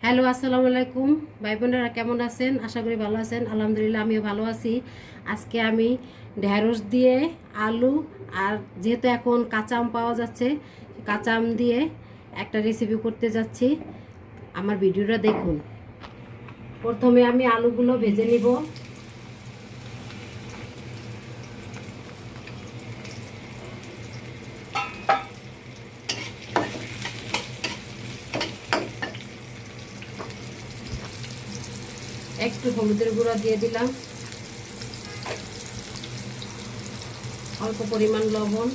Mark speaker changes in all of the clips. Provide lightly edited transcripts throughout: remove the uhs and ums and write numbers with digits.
Speaker 1: Hello, আসসালামু আলাইকুম ভাই বোনেরা, কেমন আছেন? আশা করি ভালো আছেন। আলহামদুলিল্লাহ, আমিও ভালো আছি। আজকে আমি ঢেঁড়স দিয়ে আলু আর যেহেতু এখন কাঁচা আম পাওয়া যাচ্ছে, কাঁচা আম দিয়ে একটা রেসিপি করতে যাচ্ছি। আমার ভিডিওটা দেখুন। প্রথমে আমি আলুগুলো ভেজে নিব। একটু হলুদের গুঁড়া দিয়ে দিলাম, অল্প পরিমাণ লবণ,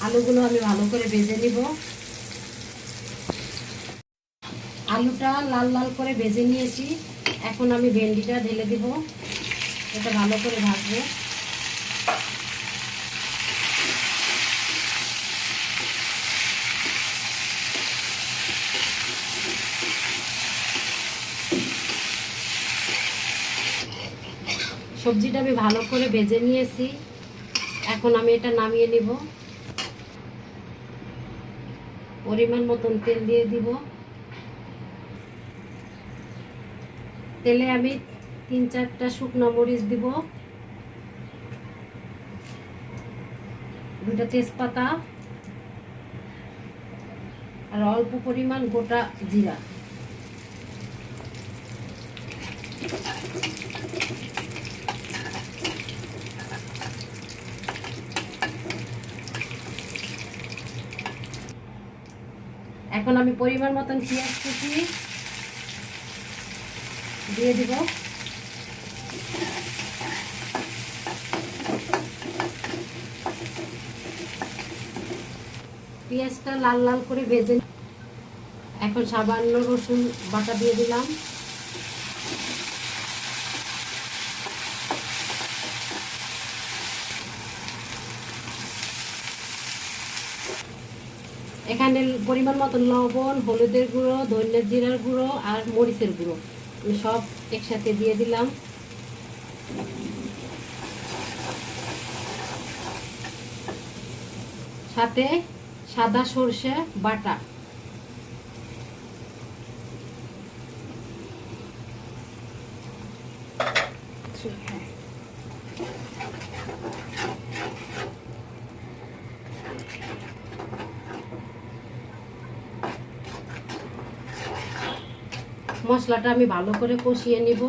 Speaker 1: আলুগুলো আমি ভালো করে ভেজে নিব। আলুটা লাল লাল করে ভেজে নিয়েছি। এখন আমি ভেন্ডিটা ঢেলে দিব। এটা ভালো করে ভাজবো। সবজিটা আমি ভালো করে ভেজে নিয়েছি। এখন আমি এটা নামিয়ে নিব। পরিমাণ মতন তেল দিয়ে দিব। তেলে আমি 3-4টা শুকনো মরিচ দিব, 2টা তেজপাতা আর অল্প পরিমাণ গোটা জিরা। এখন আমি পরিমাণ মতন পেঁয়াজ কুচি দিয়ে দিব। পেঁয়াজটা লাল লাল করে ভেজে এখন সামান্য রসুন বাটা দিয়ে দিলাম। এখানে পরিমাণ মতন লবণ, হলুদের গুঁড়ো, ধনিয়া জিরার গুঁড়ো আর মরিচের গুঁড়ো আমি সব একসাথে দিয়ে দিলাম। সাথে সাদা সরষে বাটা। মশলাটা আমি ভালো করে কষিয়ে নিব।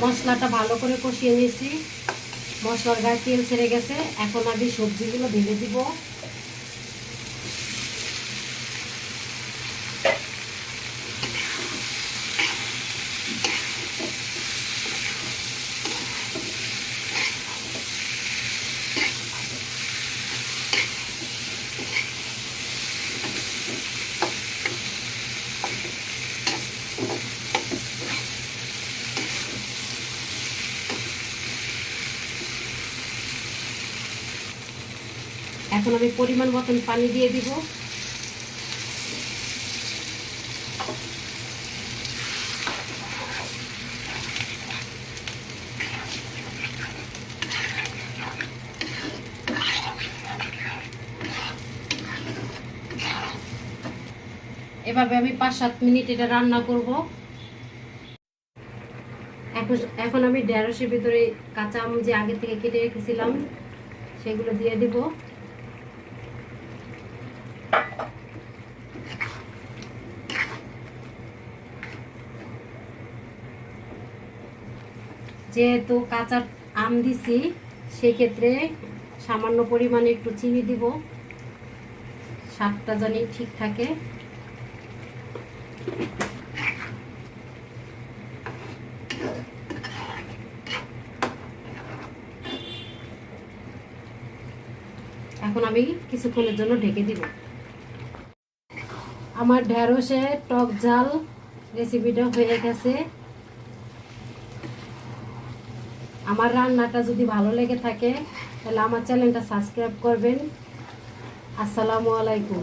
Speaker 1: মশলাটা ভালো করে কষিয়ে নিয়েছি। মশলার গায়ে তেল ছেড়ে গেছে। এখন আমি সবজিগুলো ঢেলে দিব। এখন আমি পরিমাণ মতন পানি দিয়ে দিব। এভাবে আমি 5-7 মিনিট এটা রান্না করব। এখন আমি ঢেঁড়সের ভিতরে কাঁচা আম যে আগে থেকে কেটে রেখেছিলাম সেগুলো দিয়ে দিব। যেহেতু কাঁচা আম দিছি সেক্ষেত্রে সামান্য পরিমাণে একটু চিনি দিব, স্বাদটা জানি ঠিক থাকে। এখন আমি কিছুক্ষণের জন্য ঢেকে দিব। আমার ঢেঁড়সের টক ঝাল রেসিপিটা হয়ে গেছে। আমার রান্নাটা যদি ভালো লেগে থাকে তাহলে আমার চ্যানেলটা সাবস্ক্রাইব করবেন। আসসালামু আলাইকুম।